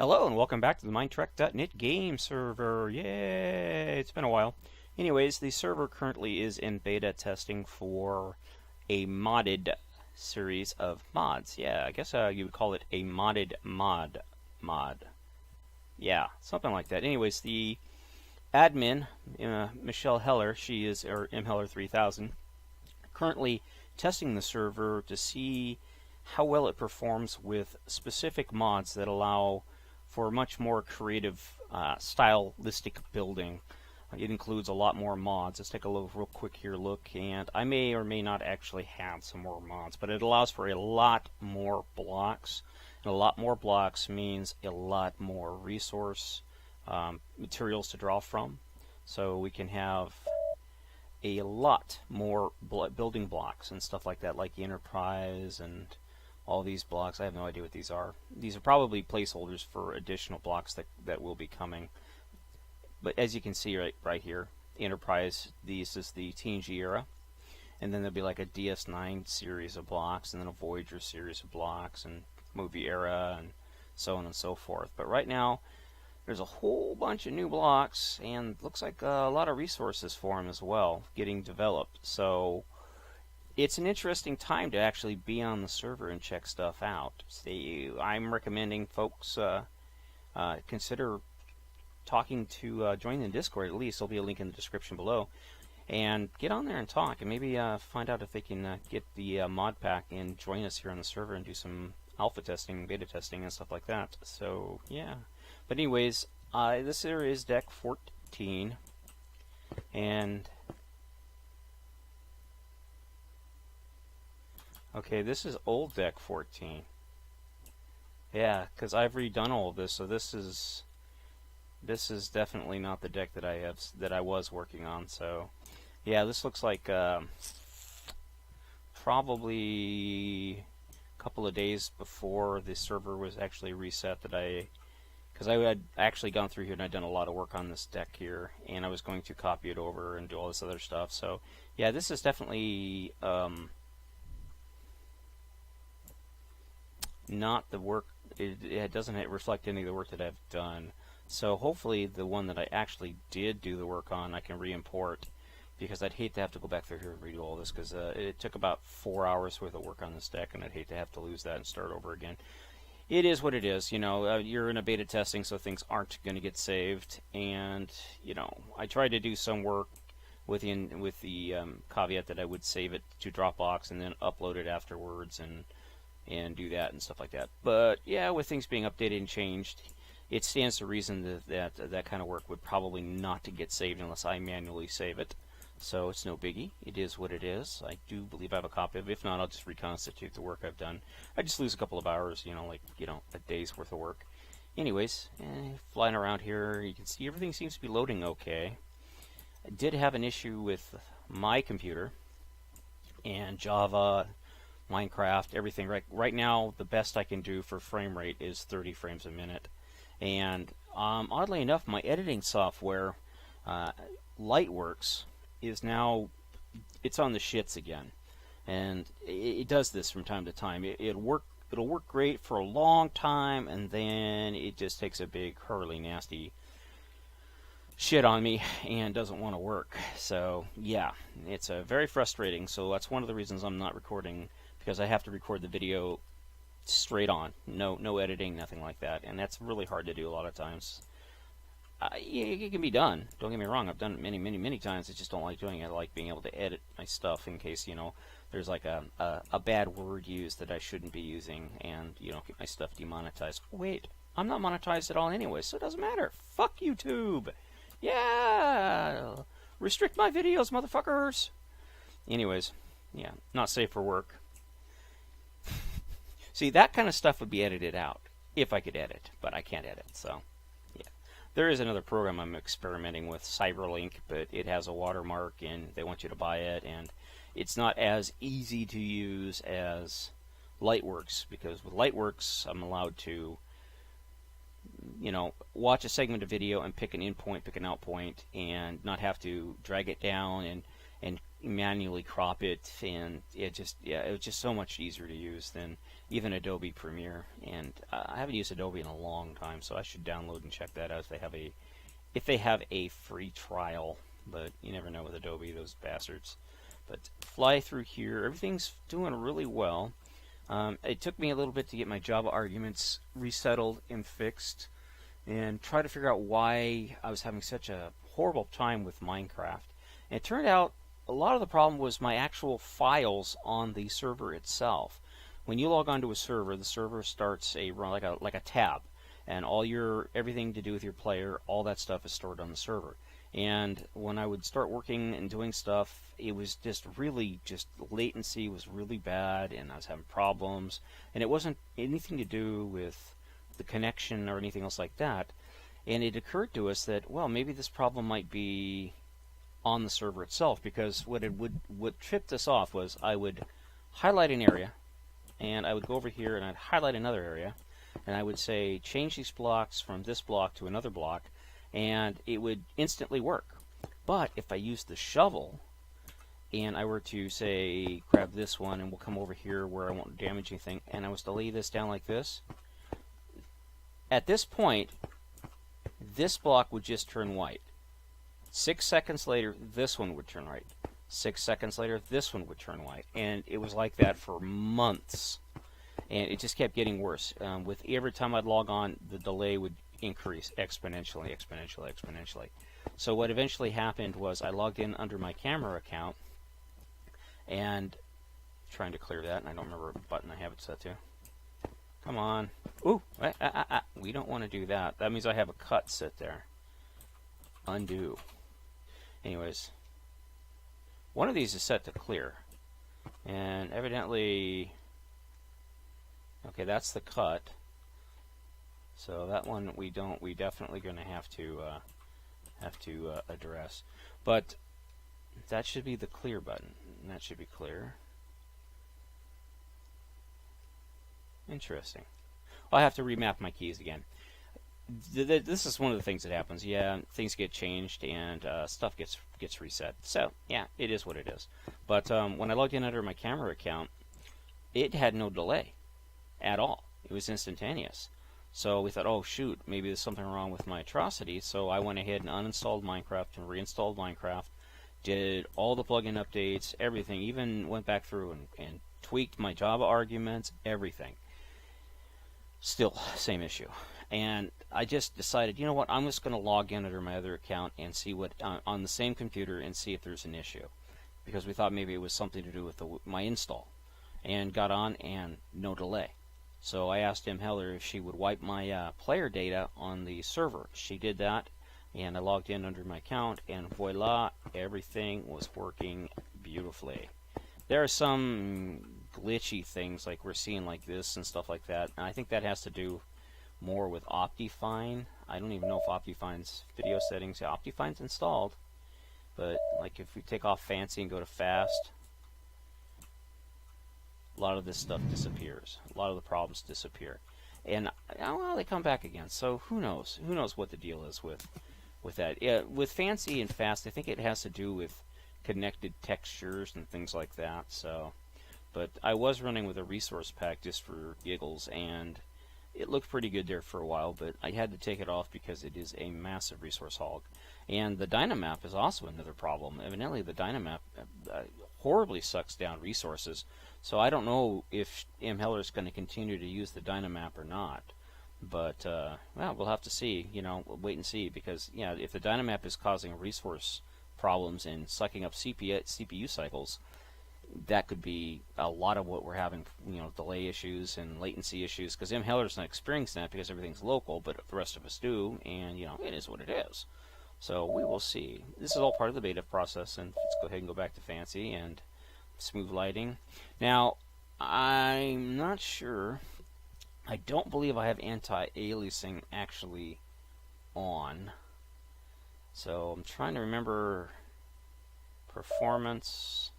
Hello and welcome back to the Minetrek.net game server. Yay! It's been a while. Anyways, the server currently is in beta testing for a modded series of mods. Yeah, I guess you would call it a modded mod. Yeah, something like that. Anyways, the admin, Michelle Heller, she is, or mheller3000, currently testing the server to see how well it performs with specific mods that allow for much more creative, stylistic building. It includes a lot more mods. Let's take a real quick look, and I may or may not actually have some more mods, but it allows for a lot more blocks, and a lot more blocks means a lot more resource materials to draw from. So we can have a lot more building blocks and stuff like that, like the Enterprise and all these blocks. I have no idea what these are. These are probably placeholders for additional blocks that will be coming. But as you can see right here, Enterprise, this is the TNG era, and then there'll be like a DS9 series of blocks, and then a Voyager series of blocks, and movie era, and so on and so forth. But right now, there's a whole bunch of new blocks, and looks like a lot of resources for them as well, getting developed. So it's an interesting time to actually be on the server and check stuff out. I'm recommending folks consider talking to join the Discord at least. There'll be a link in the description below. And get on there and talk, and maybe find out if they can get the mod pack and join us here on the server and do some alpha testing, beta testing, and stuff like that. So, yeah. But anyways, this here is deck 14. And okay, this is old deck 14. Yeah, because I've redone all of this, so this is definitely not the deck that I was working on. So, yeah, this looks like probably a couple of days before the server was actually reset because I had actually gone through here and I'd done a lot of work on this deck here, and I was going to copy it over and do all this other stuff. So, yeah, this is definitely not the work. It doesn't reflect any of the work that I've done. So hopefully the one that I actually did do the work on I can re-import, because I'd hate to have to go back through here and redo all this, because it took about 4 hours worth of work on this deck, and I'd hate to have to lose that and start over again. It is what it is, you know. You're in a beta testing, so things aren't going to get saved, and you know, I tried to do some work with the caveat that I would save it to Dropbox and then upload it afterwards and do that and stuff like that. But yeah, with things being updated and changed, it stands to reason that kind of work would probably not to get saved unless I manually save it. So it's no biggie. It is what it is. I do believe I have a copy of it. If not, I'll just reconstitute the work I've done. I just lose a couple of hours, a day's worth of work. Anyways, flying around here, you can see everything seems to be loading okay. I did have an issue with my computer and Java, Minecraft, everything. Right now, the best I can do for frame rate is 30 frames a minute. And oddly enough, my editing software, Lightworks, is now, it's on the shits again. And it does this from time to time. It'll work great for a long time, and then it just takes a big, hurly, nasty shit on me and doesn't want to work. So, yeah, it's very frustrating. So that's one of the reasons I'm not recording, because I have to record the video straight on, no editing, nothing like that, and that's really hard to do a lot of times. It can be done, don't get me wrong. I've done it many times. I just don't like doing it. I like being able to edit my stuff in case there's like a bad word used that I shouldn't be using, and get my stuff demonetized. Wait, I'm not monetized at all anyway, so it doesn't matter. Fuck YouTube. Yeah, restrict my videos, motherfuckers. Anyways, yeah, not safe for work. See, that kind of stuff would be edited out if I could edit, but I can't edit, so yeah. There is another program I'm experimenting with, Cyberlink, but it has a watermark and they want you to buy it, and it's not as easy to use as Lightworks, because with Lightworks I'm allowed to watch a segment of video and pick an in point, pick an out point, and not have to drag it down and manually crop it, and it was just so much easier to use than even Adobe Premiere. And I haven't used Adobe in a long time, so I should download and check that out if they have a free trial. But you never know with Adobe, those bastards. But fly through here, everything's doing really well. It took me a little bit to get my Java arguments resettled and fixed, and try to figure out why I was having such a horrible time with Minecraft. And it turned out a lot of the problem was my actual files on the server itself. When you log onto a server, the server starts a run like a tab, and everything to do with your player, all that stuff is stored on the server. And when I would start working and doing stuff, it was just latency was really bad, and I was having problems. And it wasn't anything to do with the connection or anything else like that. And it occurred to us that, well, maybe this problem might be on the server itself, because what tripped us off was I would highlight an area, and I would go over here and I'd highlight another area, and I would say change these blocks from this block to another block, and it would instantly work. But if I used the shovel and I were to say grab this one, and we'll come over here where I won't damage anything, and I was to lay this down like this, at this point this block would just turn white. 6 seconds later this one would turn white. 6 seconds later this one would turn white. And it was like that for months, and it just kept getting worse. With every time I'd log on, the delay would increase exponentially. So what eventually happened was I logged in under my camera account, and trying to clear that, and I don't remember what button I have it set to. Come on. Ooh, we don't want to do that. That means I have a cut set there. Undo. Anyways, one of these is set to clear, and evidently, okay, that's the cut. So that one we definitely going to have to address. But that should be the clear button, and that should be clear. Interesting. I'll have to remap my keys again. This is one of the things that happens. Yeah, things get changed and stuff gets reset. So yeah, it is what it is. But when I logged in under my camera account, it had no delay at all. It was instantaneous. So we thought, oh shoot, maybe there's something wrong with my atrocity. So I went ahead and uninstalled Minecraft and reinstalled Minecraft, did all the plugin updates, everything, even went back through and tweaked my Java arguments, everything. Still, same issue. And I just decided, you know what, I'm just going to log in under my other account and see what, on the same computer, and see if there's an issue. Because we thought maybe it was something to do with my install. And got on, and no delay. So I asked Heller if she would wipe my player data on the server. She did that, and I logged in under my account, and voila, everything was working beautifully. There are some glitchy things like we're seeing like this and stuff like that, and I think that has to do more with Optifine. I don't even know if Optifine's video settings, yeah, Optifine's installed, but like if we take off fancy and go to fast, a lot of this stuff disappears. A lot of the problems disappear, and well, they come back again. So who knows? Who knows what the deal is with that? Yeah, with fancy and fast, I think it has to do with connected textures and things like that. So, but I was running with a resource pack just for giggles, and it looked pretty good there for a while, but I had to take it off because it is a massive resource hog. And the Dynamap is also another problem. Evidently, the Dynamap horribly sucks down resources. So I don't know if Heller is going to continue to use the Dynamap or not. But, well, we'll have to see. You know, we'll wait and see. Because, yeah, if the Dynamap is causing resource problems and sucking up CPU cycles, that could be a lot of what we're having, you know, delay issues and latency issues. Because Heller's not experiencing that because everything's local, but the rest of us do. And, you know, it is what it is. So we will see. This is all part of the beta process. And let's go ahead and go back to fancy and smooth lighting. Now, I'm not sure. I don't believe I have anti-aliasing actually on. So I'm trying to remember performance,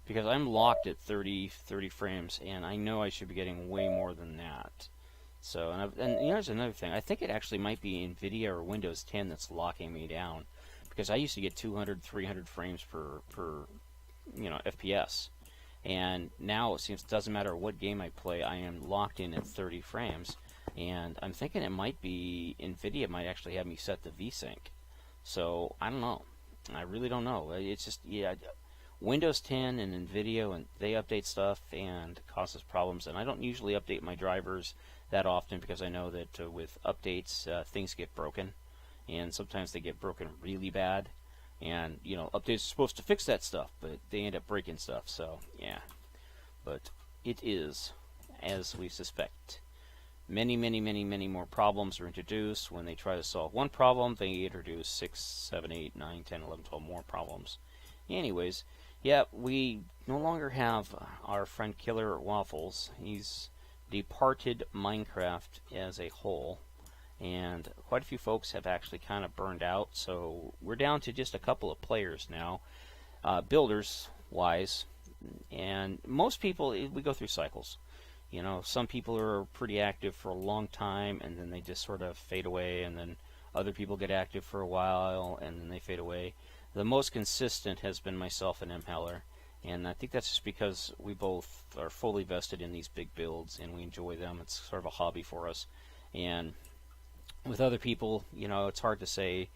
because I'm locked at 30 frames, and I know I should be getting way more than that. So, and here's another thing. I think it actually might be NVIDIA or Windows 10 that's locking me down, because I used to get 200, 300 frames per you know, FPS, And now it seems it doesn't matter what game I play, I am locked in at 30 frames. And I'm thinking it might be NVIDIA might actually have me set the VSync. So I don't know. I really don't know. It's just, yeah, Windows 10 and NVIDIA, and they update stuff and causes problems. And I don't usually update my drivers that often because I know that with updates things get broken, and sometimes they get broken really bad. And updates are supposed to fix that stuff, but they end up breaking stuff. So yeah, but it is as we suspect. Many more problems are introduced. When they try to solve one problem, they introduce 6, 7, 8, 9, 10, 11, 12 more problems. Anyways, yeah, we no longer have our friend Killer Waffles. He's departed Minecraft as a whole, and quite a few folks have actually kind of burned out, so we're down to just a couple of players now, builders wise, and most people, we go through cycles. Some people are pretty active for a long time, and then they just sort of fade away, and then other people get active for a while, and then they fade away. The most consistent has been myself and M. Heller, and I think that's just because we both are fully vested in these big builds, and we enjoy them. It's sort of a hobby for us. And with other people, it's hard to say.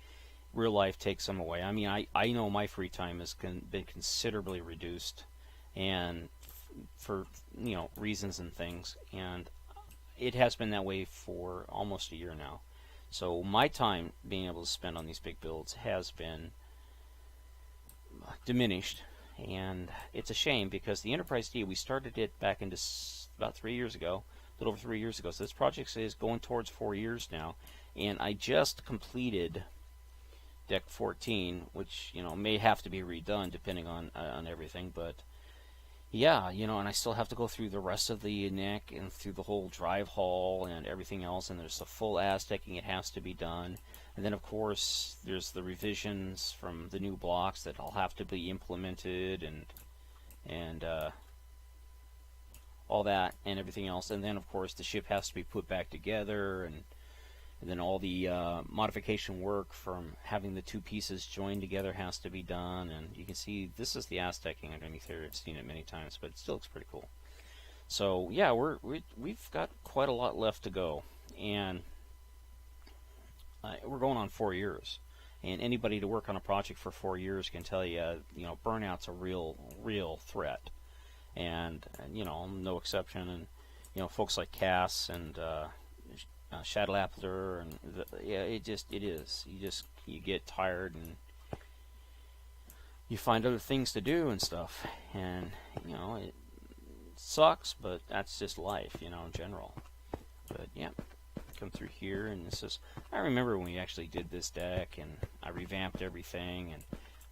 Real life takes them away. I mean, I know my free time has been considerably reduced, and for reasons and things, and it has been that way for almost a year now. So my time being able to spend on these big builds has been diminished, and it's a shame because the Enterprise D, we started it back into about 3 years ago, a little over 3 years ago. So this project is going towards 4 years now, and I just completed Deck 14, which may have to be redone depending on everything, but yeah, and I still have to go through the rest of the neck and through the whole drive hall and everything else, and there's the full Aztecing it has to be done. And then, of course, there's the revisions from the new blocks that all have to be implemented, and all that and everything else. And then, of course, the ship has to be put back together, and then all the modification work from having the two pieces joined together has to be done. And you can see this is the Aztecing underneath here. I've seen it many times, but it still looks pretty cool. So yeah, we've got quite a lot left to go, and we're going on 4 years. And anybody to work on a project for 4 years can tell you, burnout's a real threat. And I'm no exception. And folks like Cass and Shadow Appler, and it is. You get tired, and you find other things to do and stuff, and it sucks, but that's just life, in general. But yeah, come through here, and this is. I remember when we actually did this deck, and I revamped everything, and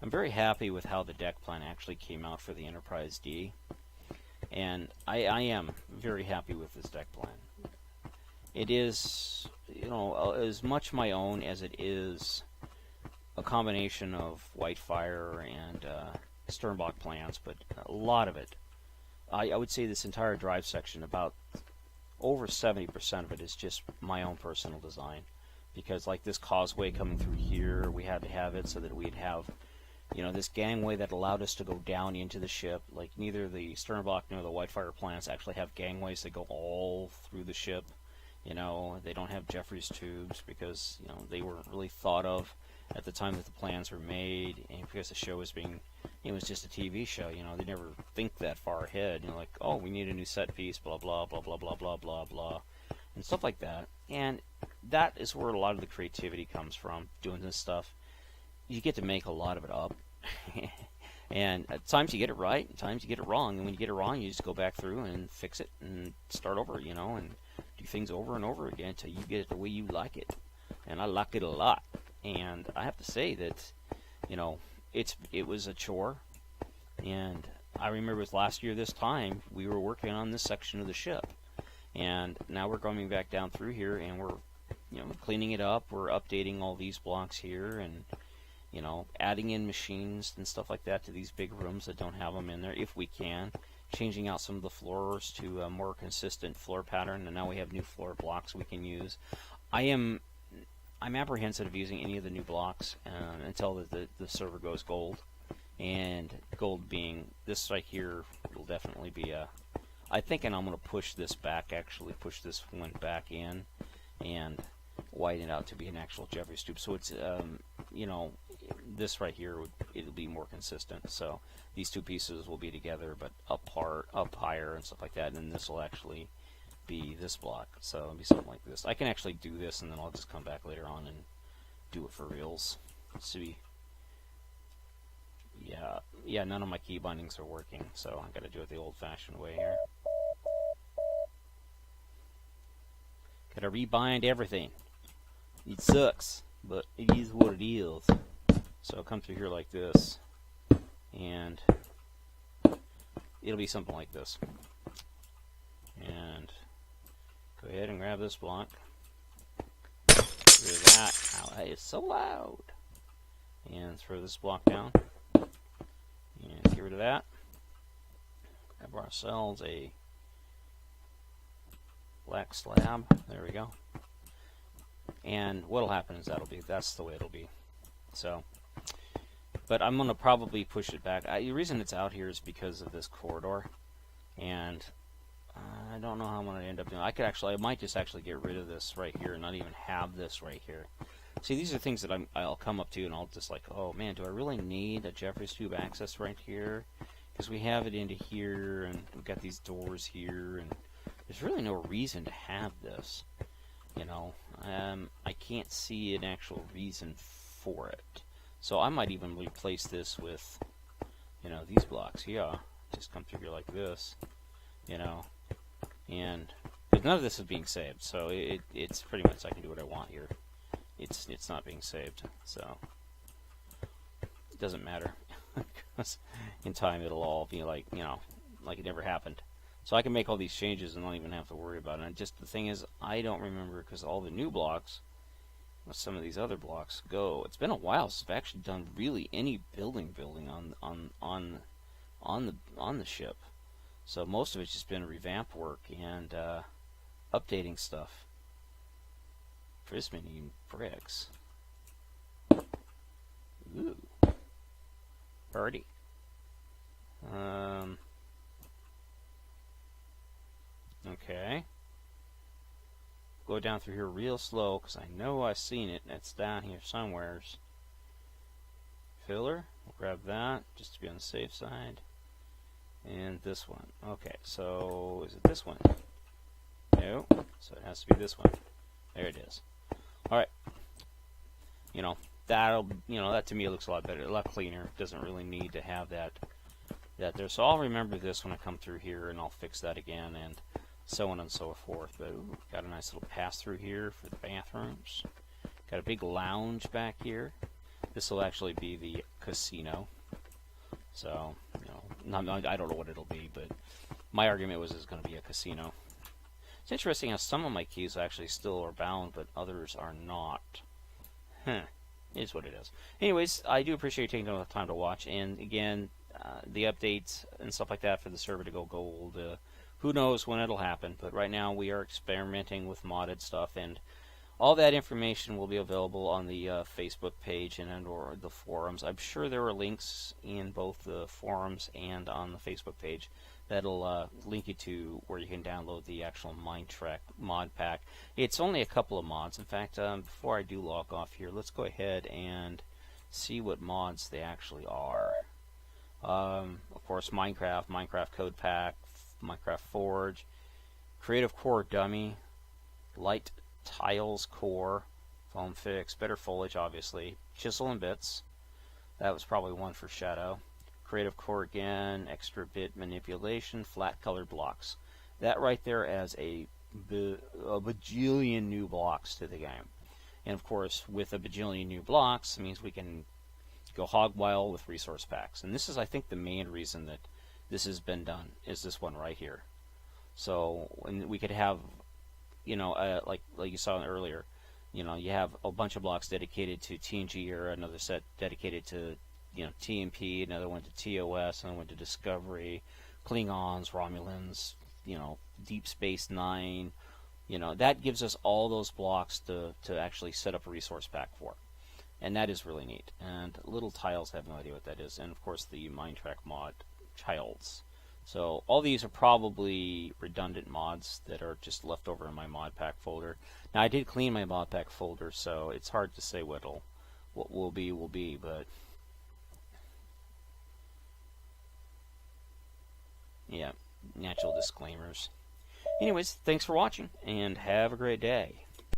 I'm very happy with how the deck plan actually came out for the Enterprise D, and I am very happy with this deck plan. It is, as much my own as it is a combination of Whitefire and Sternbach plans, but a lot of it, I would say this entire drive section, about over 70% of it is just my own personal design. Because like this causeway coming through here, we had to have it so that we'd have, this gangway that allowed us to go down into the ship. Like neither the Sternbach nor the Whitefire plans actually have gangways that go all through the ship. They don't have Jeffries tubes because, they weren't really thought of at the time that the plans were made, and because the show was it was just a TV show, they never think that far ahead, like, oh, we need a new set piece, blah, blah, blah, blah, blah, blah, blah, blah, and stuff like that. And that is where a lot of the creativity comes from, doing this stuff. You get to make a lot of it up. And at times you get it right, at times you get it wrong, and when you get it wrong, you just go back through and fix it and start over, and do things over and over again until you get it the way you like it. And I like it a lot. And I have to say that, it was a chore. And I remember it was last year this time, we were working on this section of the ship. And now we're coming back down through here, and we're, cleaning it up. We're updating all these blocks here, and adding in machines and stuff like that to these big rooms that don't have them in there, if we can. Changing out some of the floors to a more consistent floor pattern, and now we have new floor blocks we can use. I'm apprehensive of using any of the new blocks until the server goes gold. And gold being this right here, it'll definitely be a... I'm thinking I'm going to push this back, actually push this one back in, and widen it out to be an actual Jeffrey's tube. So it's, you know, this right here, it'll be more consistent. So these two pieces will be together, but up higher and stuff like that, and then this will actually be this block. So it'll be something like this. I can actually do this, and then I'll just come back later on and do it for reals. See, yeah, none of my key bindings are working, so I got to do it the old-fashioned way here. Got to rebind everything. It sucks, but it is what it is. So I'll come through here like this, and it'll be something like this. And go ahead and grab this block. Get rid of that. Ow, that is so loud. And throw this block down. And get rid of that. Grab ourselves a black slab. There we go. And what'll happen is that's the way it'll be. So, but I'm gonna probably push it back. The reason it's out here is because of this corridor, and I don't know how I'm gonna end up doing. I might just actually get rid of this right here and not even have this right here. See, these are things that I'll come up to, and I'll just like, oh man, do I really need a Jeffrey's tube access right here? Because we have it into here, and we've got these doors here, and there's really no reason to have this. You know, I can't see an actual reason for it. So I might even replace this with, you know, these blocks. Yeah, just come through here like this, you know, and none of this is being saved. So it's pretty much I can do what I want here. It's not being saved, so it doesn't matter. Because in time it'll all be like, you know, like it never happened. So I can make all these changes and not even have to worry about it. And just the thing is, I don't remember, because all the new blocks, some of these other blocks go. It's been a while since I've actually done really any building on the ship. So most of it's just been revamp work and updating stuff. For this many bricks. Ooh. Birdie. Okay. Go down through here real slow, because I know I've seen it, and it's down here somewheres. Filler. We'll grab that, just to be on the safe side. And this one. Okay, so is it this one? No. So it has to be this one. There it is. Alright. You know, that to me looks a lot better, a lot cleaner. Doesn't really need to have that there. So I'll remember this when I come through here, and I'll fix that again, and so on and so forth. But ooh, got a nice little pass through here for the bathrooms. Got a big lounge back here. This will actually be the casino. So, you know, I don't know what it'll be, but my argument was it's going to be a casino. It's interesting how some of my keys actually still are bound, but others are not. It is what it is. Anyways, I do appreciate you taking the time to watch, and again, the updates and stuff like that for the server to go gold. Who knows when it'll happen, but right now we are experimenting with modded stuff, and all that information will be available on the Facebook page and or the forums. I'm sure there are links in both the forums and on the Facebook page that'll link you to where you can download the actual Minetrek mod pack. It's only a couple of mods. In fact, before I do log off here, let's go ahead and see what mods they actually are. Of course, Minecraft Code Pack, Minecraft Forge, Creative Core Dummy, Light Tiles Core, Foam Fix, Better Foliage, obviously, Chisel and Bits. That was probably one for Shadow. Creative Core again, Extra Bit Manipulation, Flat Color Blocks. That right there as a bajillion new blocks to the game. And of course, with a bajillion new blocks, it means we can go hog wild with resource packs. And this is, I think, the main reason that this has been done, is this one right here. So, and we could have, you know, like you saw earlier, you know, you have a bunch of blocks dedicated to TNG, or another set dedicated to, you know, TMP, another one to TOS, another one to Discovery, Klingons, Romulans, you know, Deep Space Nine. You know, that gives us all those blocks to actually set up a resource pack for. And that is really neat. And Little Tiles, have no idea what that is. And of course the Minetrek mod, Childs. So all these are probably redundant mods that are just left over in my mod pack folder. Now I did clean my mod pack folder, so it's hard to say what will be, but yeah, natural disclaimers. Anyways, thanks for watching, and have a great day.